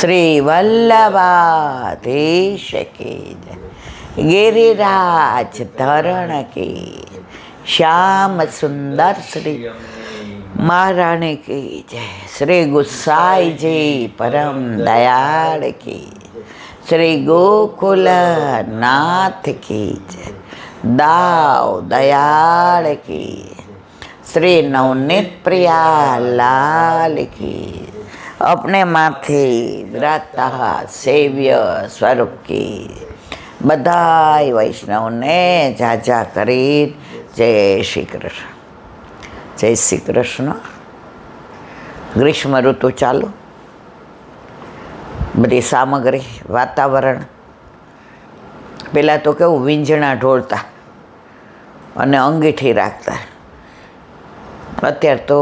શ્રી વલ્લભાધીશ કી જય, ગિરિરાજ ધરણ કી, શ્યામ સુંદર શ્રી મહારાણી કી જય, શ્રી ગુસાઈજી પરમ દયાળ કી, શ્રી ગોકુલ નાથ કી જય, દાવ દયાળ કી, શ્રી નવનીત પ્રિયા લાલ કી, अपने माथे विराजता सेव्य स्वरूप की बधाई वैष्णवने जाजा કરી જય શ્રી કૃષ્ણ. જય શ્રી કૃષ્ણ. ગ્રીષ્મ ઋતુ ચાલુ, બધી સામગ્રી, વાતાવરણ. પહેલાં તો કેવું વીંજણા ઢોળતા અને અંગીઠી રાખતા. અત્યારે તો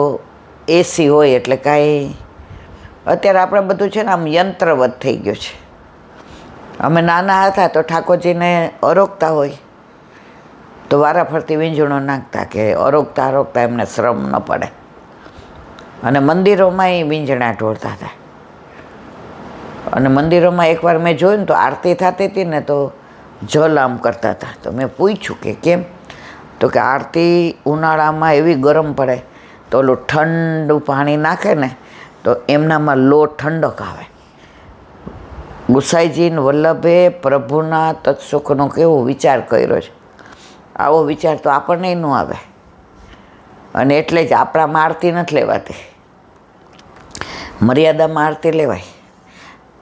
એસી હોય એટલે કાંઈ, અત્યારે આપણે બધું છે ને આમ યંત્રવત થઈ ગયું છે. અમે નાના હતા તો ઠાકોરજીને અરોગતા હોય તો વારાફરતી વીંજણો નાખતા કે અરોગતા અરોગતા એમને શ્રમ ન પડે. અને મંદિરોમાં એ વીંજણા ઢોળતા હતા. અને મંદિરોમાં એકવાર મેં જોયું ને તો આરતી થતી હતી ને તો જલ આમ કરતા હતા. તો મેં પૂછ્યું કે કેમ? તો કે આરતી ઉનાળામાં એવી ગરમ પડે તો ઓલું ઠંડુ પાણી નાખે ને તો એમનામાં લો ઠંડક આવે. ગુસાઈજીને વલ્લભે પ્રભુના તત્સુખનો કેવો વિચાર કર્યો છે. આવો વિચાર તો આપણને ન આવે. અને એટલે જ આપણામાં આરતી નથી લેવાતી, મર્યાદામાં આરતી લેવાય.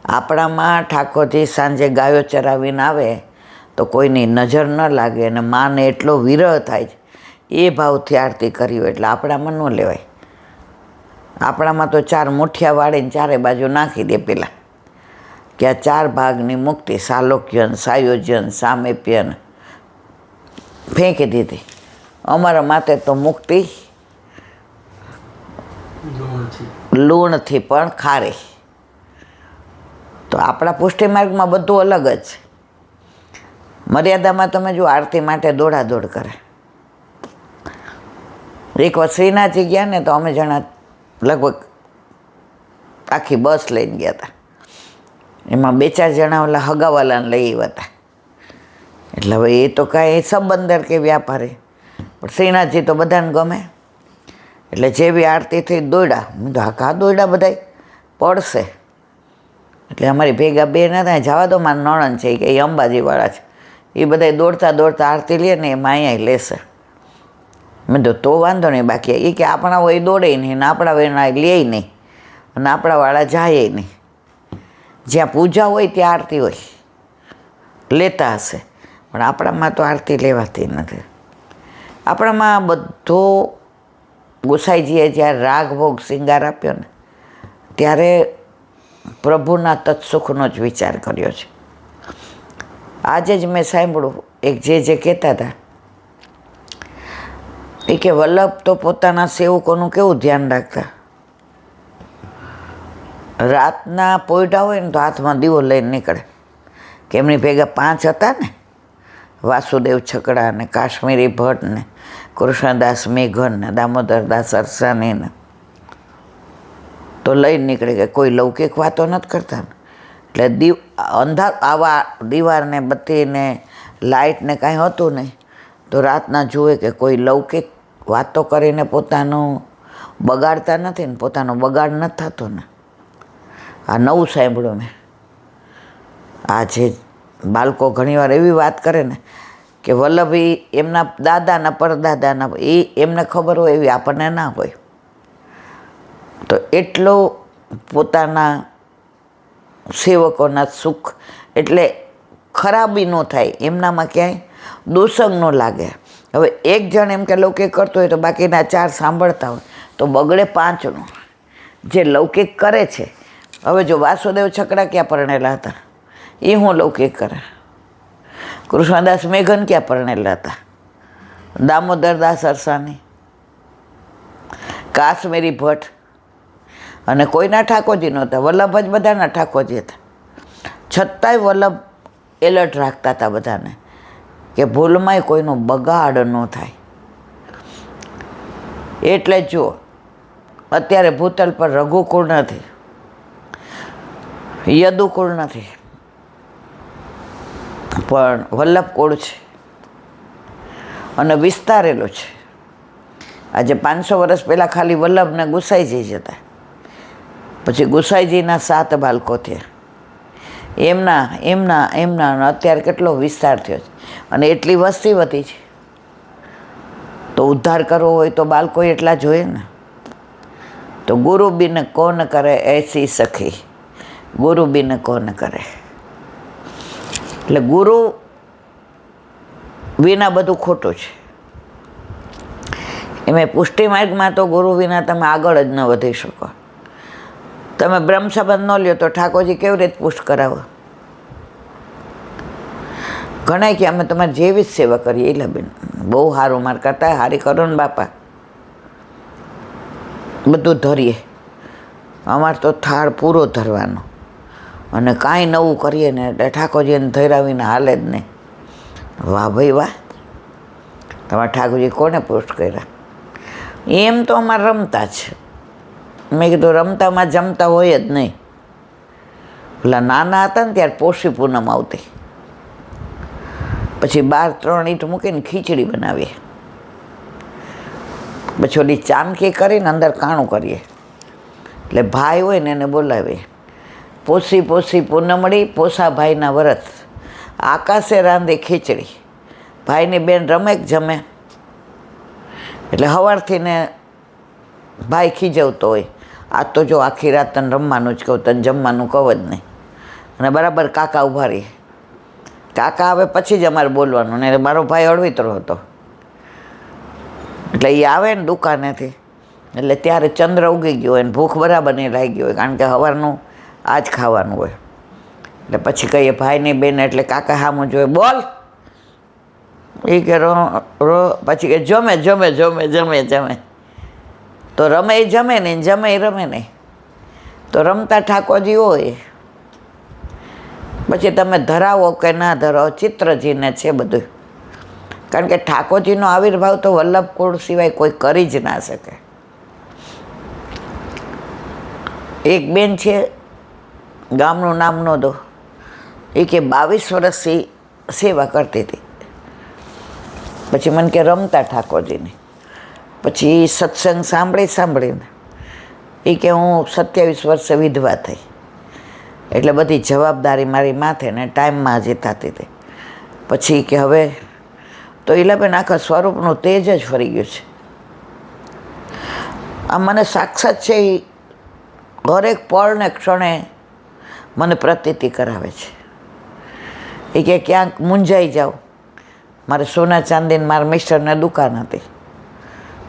આપણામાં ઠાકોરજી સાંજે ગાયો ચરાવીને આવે તો કોઈની નજર ન લાગે અને માને એટલો વિરહ થાય છે એ ભાવથી આરતી કરી હોય એટલે આપણામાં ન લેવાય. આપણામાં તો 4 મુઠિયા વાળીને ચારે બાજુ નાખી દે પેલા કે આ 4 ભાગની મુક્તિ, સાલોક્યન, સાયોજન, સામેપ્યન ફેંકી દીધી. અમારા માતે તો મુક્તિ લૂણથી પણ ખારી. તો આપણા પુષ્ટિ માર્ગમાં બધું અલગ જ છે. મર્યાદામાં તમે જો આરતી માટે દોડાદોડ કરે. એક વાર શ્રીનાથજી ગયા ને તો અમે જણા લગભગ આખી બસ લઈને ગયા હતા. એમાં 2-4 જણા ઓલા હગાવાલાને લઈ આવ્યા હતા. એટલે હવે એ તો કાંઈ સંબંધર કે વ્યાપારી, પણ શ્રીનાથજી તો બધાને ગમે. એટલે જેવી આરતી થઈ દોડ્યા. મેં તો હા દોડ્યા બધાય પડશે. એટલે અમારી ભેગા 2 નતા, જવા દો મારા નણંદ છે કે એ અંબાજીવાળા છે, એ બધા દોડતા દોડતા આરતી લે ને એમાં અહીંયા લેશે. મેં તો વાંધો નહીં. બાકી એ કે આપણા હોય દોડે નહીં ને આપણા હોય લે નહીં અને આપણાવાળા જાય નહીં. જ્યાં પૂજા હોય ત્યાં આરતી હોય, લેતા હશે, પણ આપણામાં તો આરતી લેવાતી નથી. આપણામાં બધો ગુસાઈજીએ જ્યારે રાગભોગ શિંગાર આપ્યો ને ત્યારે પ્રભુના તત્સુખનો જ વિચાર કર્યો છે. આજે જ મેં સાંભળ્યું એક જે કહેતા હતા એ કે વલ્લભ તો પોતાના સેવકોનું કેવું ધ્યાન રાખતા. રાતના પોયડા હોય ને તો હાથમાં દીવો લઈને નીકળે. કે એમની ભેગા 5 હતા ને, વાસુદેવ છકડા ને કાશ્મીરી ભટ્ટ ને કૃષ્ણદાસ મેઘન ને દામોદરદાસ અરસાની ને, તો લઈને નીકળે કે કોઈ લૌકિક વાતો નથી કરતા ને. એટલે અંધાર આવા દીવારને બત્તીને લાઇટને કાંઈ હતું નહીં તો રાતના જુએ કે કોઈ લૌકિક વાતો કરીને પોતાનું બગાડતા નથી ને, પોતાનો બગાડ નથી થતો ને. આ નવું સાંભળ્યું મેં. આ જે બાળકો ઘણીવાર એવી વાત કરે ને કે વલ્લભી એમના દાદાના પરદાદાના એ એમને ખબર હોય એવી આપણને ના હોય. તો એટલો પોતાના સેવકોના સુખ એટલે ખરાબી ન થાય, એમનામાં ક્યાંય દોષક ન લાગે. હવે એક જણ એમ કે લૌકિક કરતો હોય તો બાકીના 4 સાંભળતા હોય તો બગડે 5નું. જે લૌકિક કરે છે, હવે જો વાસુદેવ છકડા ક્યાં પરણેલા હતા એ હું લૌકિક કરે, કૃષ્ણદાસ મેઘન ક્યાં પરણેલા હતા, દામોદરદાસ અરસાની, કાશ્મીરી ભટ્ટ, અને કોઈના ઠાકોરજી નહોતા, વલ્લભ જ બધાના ઠાકોરજી હતા. છતાંય વલ્લભ એલર્ટ રાખતા હતા બધાને કે ભૂલમાંય કોઈનો બગાડ ન થાય. એટલે જુઓ અત્યારે ભૂતલ પર રઘુકુળ નથી, યદુકુળ નથી, પણ વલ્લભકુળ છે અને વિસ્તારેલું છે. આજે 500 વર્ષ પહેલાં ખાલી વલ્લભ ને ગુસાઈજી જ હતા, પછી ગુસાઈજીના 7 બાળકો થયા, એમના અત્યારે કેટલો વિસ્તાર થયો છે અને એટલી વસ્તી વધી છે. તો ઉદ્ધાર કરવો હોય તો બાળકો એટલા જોઈએ ને. તો ગુરુ બિન કોન કરે એસી સખી, ગુરુ બિન કોન કરે. એટલે ગુરુ વિના બધું ખોટું છે. એમાં પુષ્ટિ માર્ગમાં તો ગુરુ વિના તમે આગળ જ ન વધી શકો. તમે બ્રહ્મ સંબંધ ન લ્યો તો ઠાકોરજી કેવી રીતે પુષ્ટ કરાવો? ઘણા કે અમે તમારી જેવી જ સેવા કરીએ. એટલે બેન બહુ સારું, મારે કરતા હારી કરો ને બાપા, બધું ધરીએ. અમારે તો થાળ પૂરો ધરવાનો અને કાંઈ નવું કરીએ ને એટલે ઠાકોરજીને ધરાવીને હાલે જ નહીં. વાહ ભાઈ વાહ, તમારા ઠાકોરજી કોને પુષ્ટ કર્યા? એમ તો અમારે રમતા છે. મેં કીધું રમતામાં જમતા હોય જ નહીં. પેલા નાના હતા ને ત્યારે પોષી પૂનમ આવતી, પછી 3 ઈંટ મૂકીને ખીચડી બનાવીએ, પછી ઓલી ચામકી કરીને અંદર કાણું કરીએ. એટલે ભાઈ હોય ને એને બોલાવીએ. પોષી પૂનમડી પોસા ભાઈના વરત, આકાશે રાંધી ખીચડી. ભાઈની બેન રમે જમે. એટલે સવારથી ને ભાઈ ખીજવતો હોય, આજ તો જો આખી રાત તને રમવાનું જ કહું, તને જમવાનું કહું જ નહીં. અને બરાબર કાકા ઊભા રહીએ. કાકા આવે પછી જ અમારે બોલવાનું. ને મારો ભાઈ અળવિતરો હતો, એટલે એ આવે ને દુકાનેથી એટલે ત્યારે ચંદ્ર ઉગી ગયો હોય ને ભૂખ બરાબર નહીં લાગી હોય, કારણ કે સવારનું આ જ ખાવાનું હોય. એટલે પછી કહીએ ભાઈની બેન, એટલે કાકા સામું જોઈએ, બોલ. એ કે પછી કે જમે. તો રમે એ જમે નહીં, જમે એ રમે નહીં. તો રમતા ઠાકોરજી હોય, પછી તમે ધરાવો કે ના ધરાવો, ચિત્રજીને છે બધું. કારણ કે ઠાકોરજીનો આવિર્ભાવ તો વલ્લભકુળ સિવાય કોઈ કરી જ ના શકે. એક બેન છે, ગામનું નામ ન દો, એ કે 22 વર્ષથી સેવા કરતી હતી. પછી મને કે રમતા ઠાકોરજીની. પછી સત્સંગ સાંભળીને એ કે હું 27 વર્ષે વિધવા થઈ, એટલે બધી જવાબદારી મારી માથે ને ટાઈમમાં હજી થતી હતી. પછી કે હવે તો ઈલાબેન આખા સ્વરૂપનું તેજ જ ફરી ગયું છે. આ મને સાક્ષાત છે, એ દરેક પળ ને ક્ષણે મને પ્રતીતિ કરાવે છે. એ કે ક્યાંક મૂંઝાઈ જાઉં. મારે સોના ચાંદીને મારા મિસ્ટરને દુકાન હતી,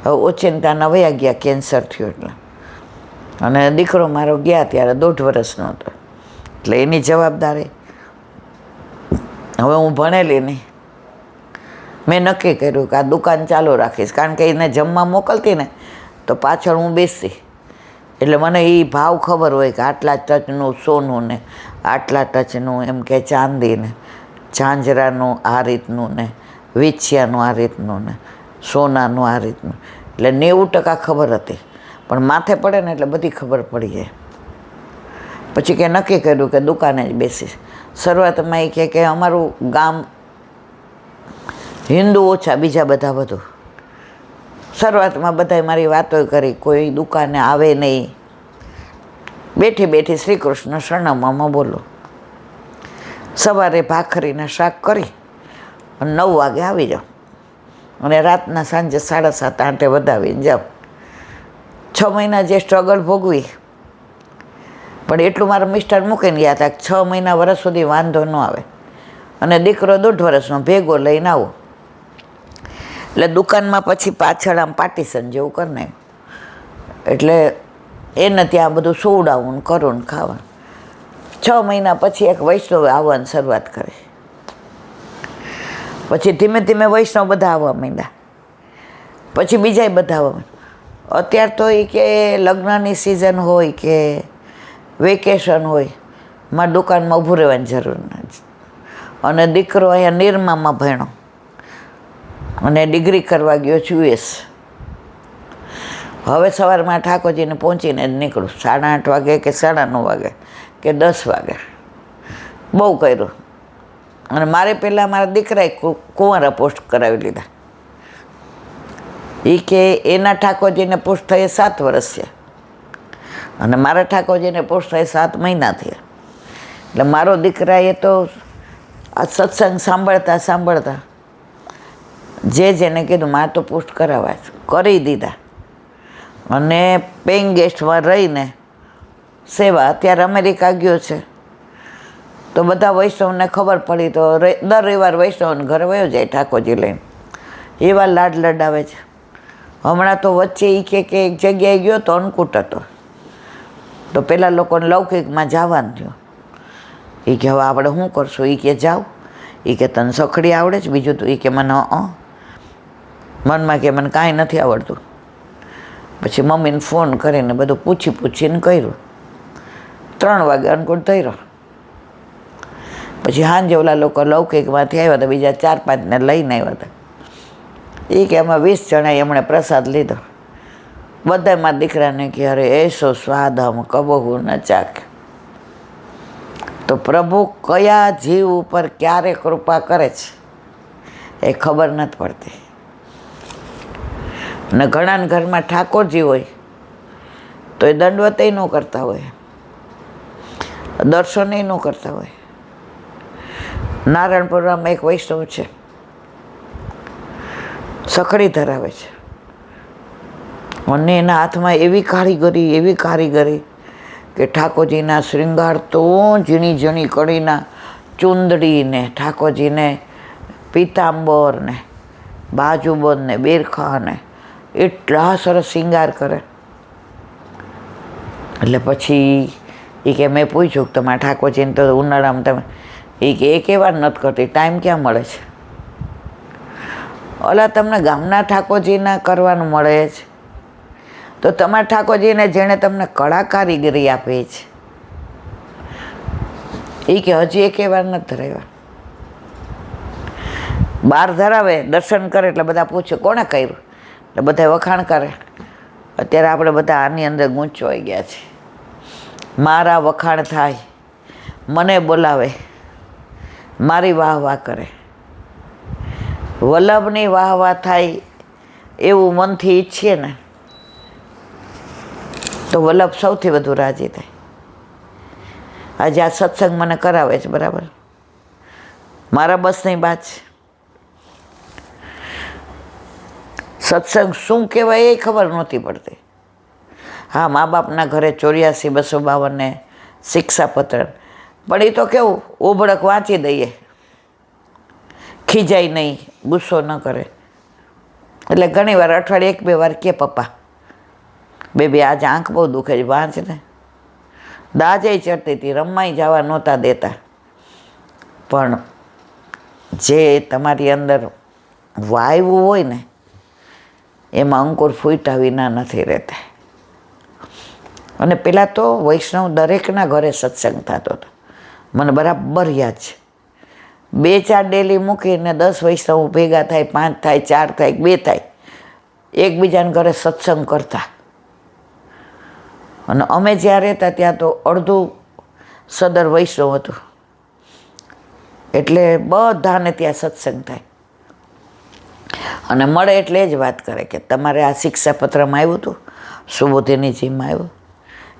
હવે ઓચિંતાના વયા ગયા, કેન્સર થયું એટલે. અને દીકરો મારો ગયા ત્યારે 1.5 વર્ષનો હતો, એટલે એની જવાબદારી. હવે હું ભણેલી નહીં, મેં નક્કી કર્યું કે આ દુકાન ચાલુ રાખીશ, કારણ કે એને જમવા મોકલતી ને તો પાછળ હું બેસતી. એટલે મને એ ભાવ ખબર હોય કે આટલા ટચનું સોનું ને આટલા ટચનું એમ કે ચાંદી ને ઝાંઝરાનું આ રીતનું ને વીછિયાનું આ રીતનું ને સોનાનું આ રીતનું. એટલે 90% ખબર હતી, પણ માથે પડે ને એટલે બધી ખબર પડી જાય. પછી કે નક્કી કર્યું કે દુકાને જ બેસીશ. શરૂઆતમાં એ કે અમારું ગામ હિન્દુ ઓછા, બીજા બધા વધુ. શરૂઆતમાં બધાએ મારી વાતો કરી, કોઈ દુકાને આવે નહીં. બેઠી શ્રી કૃષ્ણ શરણમમાં બોલો. સવારે ભાખરીને શાક કરી અને 9 વાગે આવી જાઓ, અને રાતના સાંજે 7:30-8 વધાવીને જાઓ. 6 મહિના જે સ્ટ્રગલ ભોગવી, પણ એટલું મારા મિસ્ટર મૂકીને ગયા હતા 6 મહિના વર્ષ સુધી વાંધો ન આવે. અને દીકરો 1.5 વર્ષનો ભેગો લઈને આવો. એટલે દુકાનમાં પછી પાછળ આમ પાર્ટીશન જેવું કરી નાખ્યું. એટલે એને ત્યાં બધું સોવડાવું કરું ને ખાવાનું. 6 મહિના પછી એક વૈષ્ણવ આવવાની શરૂઆત કરી. પછી ધીમે ધીમે વૈષ્ણવ બધા આવવા માંડ્યા, પછી બીજાય બધા આવવા માંડ્યા. અત્યારે તો એ કે લગ્નની સિઝન હોય કે વેકેશન હોય, મારી દુકાનમાં ઊભું રહેવાની જરૂર નથી. અને દીકરો અહીંયા નિરમામાં ભણ્યો અને ડિગ્રી કરવા ગયો છું US. હવે સવારમાં ઠાકોરજીને પહોંચીને જ નીકળું 8:30 વાગે કે 9:30 વાગે, કે 10 વાગે. બહુ કર્યું. અને મારે પહેલાં મારા દીકરાએ કુંવારા પોસ્ટ કરાવી લીધા. એ કે એના ઠાકોરજીને પોસ્ટ થઈ 7 વર્ષ છે અને મારા ઠાકોરજીને પોસ્ટ થઈ 7 મહિના થયા. એટલે મારો દીકરા એ તો આ સત્સંગ સાંભળતા સાંભળતા જેને કીધું મારે તો પોસ્ટ કરાવવા કરી દીધા. અને પેઇંગ ગેસ્ટમાં રહીને સેવા. અત્યારે અમેરિકા ગયો છે તો બધા વૈષ્ણવને ખબર પડી તો દર રવિવાર વૈષ્ણવને ઘરે વયો જાય ઠાકોરજી લઈને. એવા લાડ લડાવે છે. હમણાં તો વચ્ચે એ કે એક જગ્યાએ ગયો તો અન્નકૂટ હતો તો પેલા લોકોને લૌકિકમાં જવાનું થયું. એ કે હવે આપણે શું કરશું? એ કે જાઓ. એ કે તને સખડી આવડે છે? બીજું તો એ કે મને મનમાં કે મને કાંઈ નથી આવડતું. પછી મમ્મીને ફોન કરીને બધું પૂછીને કર્યું. 3 વાગે અન્નકૂટ ધર્યો. પછી સાંજે ઓલા લોકો લૌકિકમાંથી આવ્યા હતા, બીજા 4-5ને લઈને આવ્યા હતા. એ કે એમાં 20 જણાએ એમણે પ્રસાદ લીધો. બધા મારા દીકરાને કે અરે એસો સ્વાદ હમ કબહુ ન ચાખ. તો પ્રભુ કયા જીવ ઉપર ક્યારે કૃપા કરે છે એ ખબર નથી પડતી. ને ઘણા ઘરમાં ઠાકોરજી હોય તો એ દંડવતય ન કરતા હોય, દર્શનય ન કરતા હોય. નારાયણપુરમાં એક વૈષ્ણવ છે, સખડી ધરાવે છે અને એના હાથમાં એવી કારીગરી કે ઠાકોરજીના શૃંગાર તો ઝીણી ઝીણી કડીના ચુંદડીને ઠાકોરજીને પીતાંબર ને બાજુબંધ ને બેરખા ને એટલા સરસ શૃંગાર કરે. એટલે પછી એ કે મેં પૂછ્યું કે તમારા ઠાકોરજીને તો ઉનાળામાં તમે એ કે એક વાર નથી કરતી, ટાઈમ ક્યાં મળે છે? ઓલા તમને ગામના ઠાકોરજીના કરવાનું મળે છે તો તમારા ઠાકોરજીને જેણે તમને કળા કારીગરી આપે છે એ કે હજી એક વાર નથી ધરાવ્યા. બહાર ધરાવે, દર્શન કરે એટલે બધા પૂછે કોણે કર્યું, એટલે બધા વખાણ કરે. અત્યારે આપણે બધા આની અંદર ગૂંચવાઈ ગયા છે. મારા વખાણ થાય, મને બોલાવે, મારી વાહ વાહ કરે, વલ્લભની વાહ વાહ થાય એવું મનથી ઈચ્છીએ ને તો વલ્લભ સૌથી વધુ રાજી થાય. આજે આ સત્સંગ મને કરાવે છે, બરાબર, મારા બસની વાત છે. સત્સંગ શું કહેવાય એ ખબર નહોતી પડતી. હા, મા બાપના ઘરે 84-252 શિક્ષાપત્ર, પણ એ તો કેવું ઉભડક વાંચી દઈએ, ખીજાય નહીં, ગુસ્સો ન કરે. એટલે ઘણી વાર અઠવાડિયે 1-2 વાર કે પપ્પા બેબી આજે આંખ બહુ દુખે છે, વાંચ ને. દાજે ચડતી હતી, રમવાઈ જવા નહોતા દેતા. પણ જે તમારી અંદર વાયવું હોય ને એમાં અંકુર ફૂટ્યા વિના નથી રહેતા. અને પહેલાં તો વૈષ્ણવ દરેકના ઘરે સત્સંગ થતો હતો, મને બરાબર યાદ છે. 2-4 ડેલી મૂકીને 10 વૈષ્ણવ ભેગા થાય, 5 થાય, 4 થાય, 2 થાય, એકબીજાને ઘરે સત્સંગ કરતા. અને અમે જ્યાં રહેતા ત્યાં તો અડધું સદર વૈષ્ણવ હતું, એટલે બધાને ત્યાં સત્સંગ થાય. અને મળે એટલે જ વાત કરે કે તમારે આ શિક્ષાપત્રમાં આવ્યું હતું, સુબોધિનીજીમાં આવ્યું,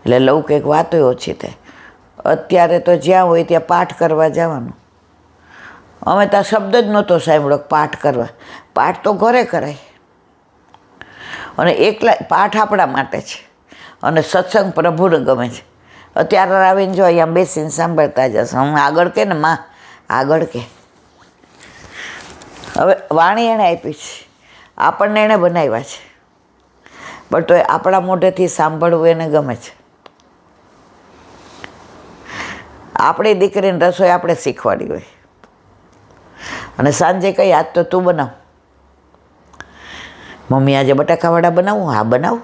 એટલે લૌકિક વાતો ઓછી થાય. અત્યારે તો જ્યાં હોય ત્યાં પાઠ કરવા જવાનું. અમે ત્યાં શબ્દ જ નહોતો સાંભળ્યો પાઠ કરવા. પાઠ તો ઘરે કરાય, અને એકલા પાઠ આપણા માટે છે અને સત્સંગ પ્રભુને ગમે છે. અત્યારે આવીને જો અહીંયા બેસીને સાંભળતા જશે. હું આગળ કે ને માં આગળ કે. હવે વાણી એણે આપી છે, આપણને એણે બનાવ્યા છે, પણ તો આપણા મોઢેથી સાંભળવું એને ગમે છે. આપણી દીકરીને રસોઈ આપણે શીખવાડી હોય અને સાંજે કઈ આજ તો તું બનાવ, મમ્મી આજે બટાકાવાળા બનાવું, હા બનાવું.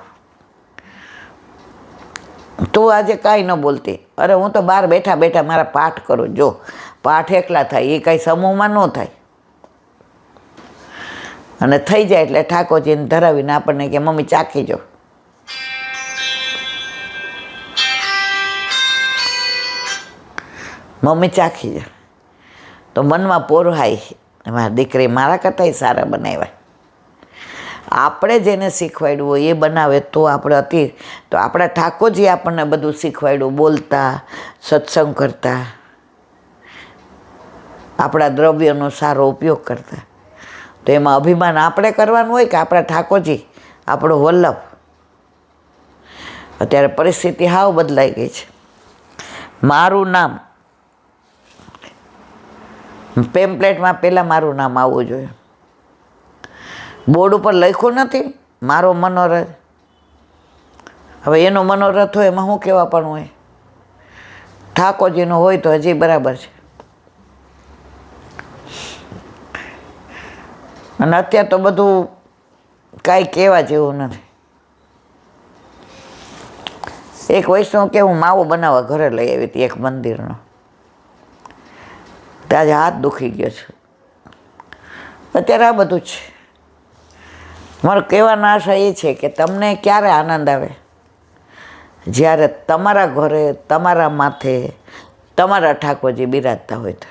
તું આજે કાંઈ ન બોલતી, અરે હું તો બહાર બેઠા બેઠા મારા પાઠ કરું. જો પાઠ એકલા થાય, એ કાંઈ સમૂહમાં ન થાય. અને થઈ જાય એટલે ઠાકોરજીને ધરાવીને આપણને કે મમ્મી ચાખી જો. મમ્મી ચાખી જાય તો મનમાં પોરહાય, મારી દીકરી મારા કરતાંય સારા બનાવ્યા. આપણે જેને શીખવાડ્યું હોય એ બનાવે તો આપણે તો આપણા ઠાકોરજી આપણને બધું શીખવાડ્યું, બોલતા, સત્સંગ કરતા, આપણા દ્રવ્યનો સારો ઉપયોગ કરતા. તો એમાં અભિમાન આપણે કરવાનું હોય કે આપણા ઠાકોરજી, આપણો વલ્લભ? અત્યારે પરિસ્થિતિ હાવ બદલાઈ ગઈ છે. મારું નામ પેમ્પલેટમાં પહેલાં મારું નામ આવવું જોઈએ. બોર્ડ ઉપર લખ્યું નથી મારો મનોરથ. હવે એનો મનોરથ હોય એમાં શું કહેવા પણ હોય? ઠાકોરજીનો હોય તો હજી બરાબર છે. અને અત્યારે તો બધું કાંઈ કહેવા જેવું નથી. એક વૈષ્ણવ કે હું માવો બનાવવા ઘરે લઈ આવી હતી એક મંદિરનો, આજે હાથ દુખી ગયો છે. અત્યારે આ બધું છે. મારો કહેવાનો આશા એ છે કે તમને ક્યારે આનંદ આવે? જ્યારે તમારા ઘરે, તમારા માથે તમારા ઠાકોરજી બિરાજતા હોય તો.